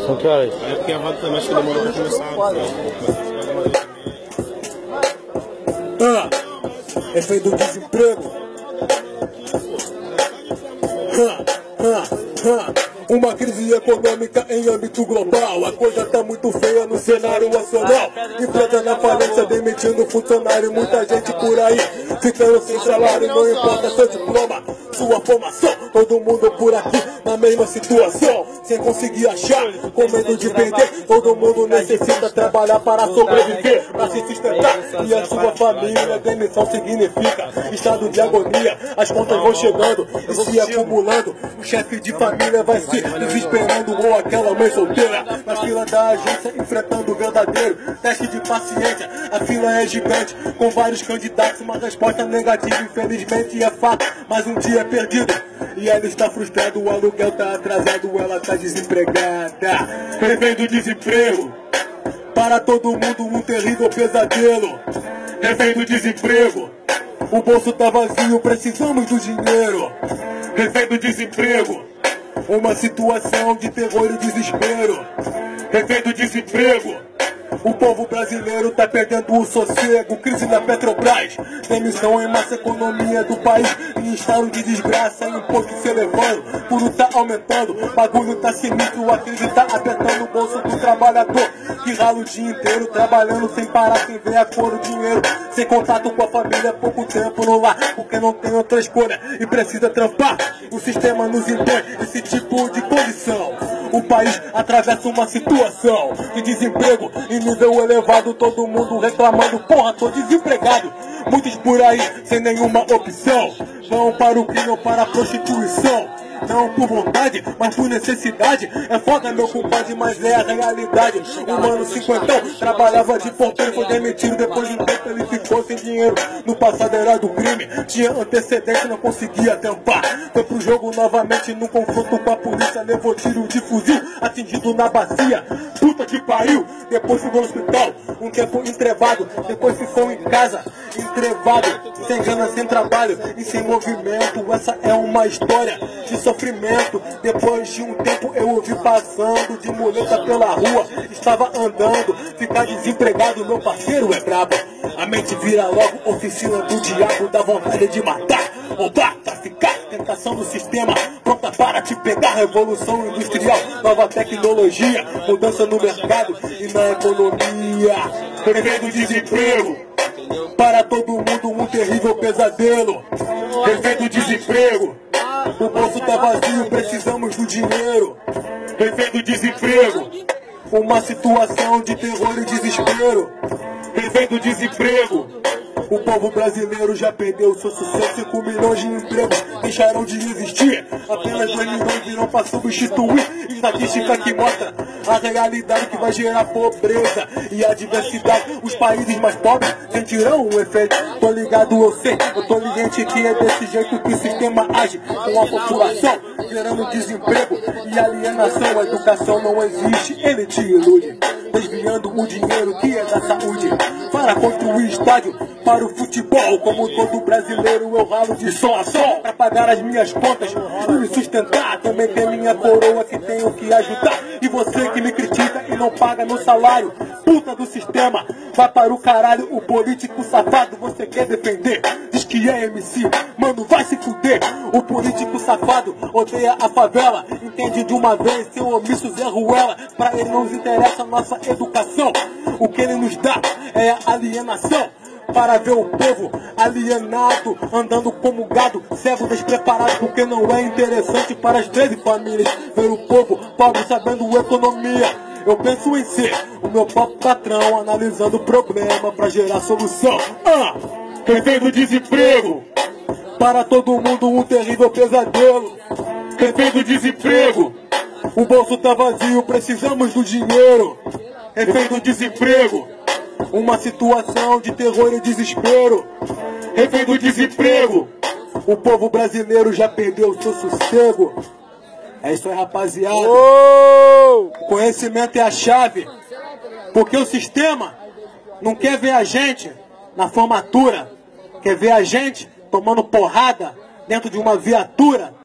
São que horas? É porque a vaga também acho que demorou pra começar. Efeito do desemprego. Uma crise econômica em âmbito global. A coisa tá muito feia no cenário nacional. Empresa na falência, demitindo funcionário. Muita gente por aí ficando sem salário. Não importa seu diploma, sua formação. Todo mundo por aqui na mesma situação, sem conseguir achar, com medo de perder. Todo mundo necessita trabalhar para sobreviver, para se sustentar e a sua família. Demissão significa estado de agonia. As contas vão chegando e se acumulando. O chefe de família vai se desesperando, ou aquela mãe solteira na fila da agência enfrentando o verdadeiro teste de paciência. A fila é gigante, com vários candidatos. Uma resposta negativa, infelizmente é fato. Mais um dia perdido e ela está frustrada. O aluguel tá atrasado, ela tá desempregada. Refém do desemprego, para todo mundo um terrível pesadelo. Refém do desemprego, o bolso tá vazio, precisamos do dinheiro. Refém do desemprego, uma situação de terror e desespero. Refém do desemprego, o povo brasileiro tá perdendo o sossego. Crise na Petrobras, demissão em massa, economia do país em estado de desgraça. Imposto se elevando, tudo tá aumentando, bagulho tá sinistro. A crise tá apertando o bolso do trabalhador, que rala o dia inteiro trabalhando sem parar, sem ver a cor do dinheiro. Sem contato com a família, pouco tempo no lar, porque não tem outra escolha e precisa trampar. O sistema nos impõe esse tipo de condição. O país atravessa uma situação de desemprego em nível elevado. Todo mundo reclamando, porra, tô desempregado. Muitos por aí sem nenhuma opção, vão para o crime ou para a prostituição. Não por vontade, mas por necessidade. É foda, meu compadre, mas é a realidade. Um mano cinquentão trabalhava de porteiro, foi demitido. Depois de um tempo ele ficou sem dinheiro. No passado era do crime, tinha antecedente, não conseguia tampar. Foi pro jogo novamente, num confronto com a polícia. Levou tiro de fuzil, atingido na bacia. Puta que pariu, depois ficou no hospital. Um tempo entrevado, depois ficou em casa. Entrevado, sem grana, sem trabalho e sem movimento. Essa é uma história de sofrimento. Depois de um tempo eu ouvi passando de muleta pela rua. Estava andando, ficar desempregado, meu parceiro é brabo. A mente vira logo oficina do diabo, dá vontade de matar, roubar, traficar. Tentação do sistema, pronta para te pegar. Revolução industrial, nova tecnologia, mudança no mercado e na economia. Refém do desemprego, para todo mundo um terrível pesadelo. Refém do desemprego, o bolso tá vazio, precisamos do dinheiro. Refém do desemprego, uma situação de terror e desespero. Refém do desemprego, o povo brasileiro já perdeu seu sucesso. 5 milhões de empregos deixaram de existir, apenas 2 milhões virão para substituir. Estatística que mostra a realidade que vai gerar pobreza e a diversidade. Os países mais pobres sentirão o efeito. Tô ligado, eu sei, eu tô ligante que é desse jeito que o sistema age com a população, gerando desemprego e alienação. A educação não existe, ele te ilude, desviando o dinheiro que é da saúde para construir estádio para o futebol. Como todo brasileiro eu ralo de som a som para pagar as minhas contas e me sustentar. Também tem minha coroa que tenho que ajudar. E você que me critica e não paga meu salário, puta do sistema, vai para o caralho. O político safado você quer defender, diz que é MC, mano vai se fuder. O político safado odeia a favela, entende de uma vez, seu omisso Zé Ruela. Pra ele não nos interessa a nossa educação, o que ele nos dá é a alienação. Para ver o povo alienado, andando como gado, cego, despreparado, porque não é interessante para as 13 famílias ver o povo pobre sabendo economia. Eu penso em ser o meu próprio patrão, analisando o problema para gerar solução. Refém do desemprego, para todo mundo um terrível pesadelo. Refém do desemprego, o bolso tá vazio, precisamos do dinheiro. Refém do desemprego, uma situação de terror e desespero. Refém do desemprego, o povo brasileiro já perdeu o seu sossego. É isso aí, rapaziada. O conhecimento é a chave, porque o sistema não quer ver a gente na formatura, quer ver a gente tomando porrada dentro de uma viatura.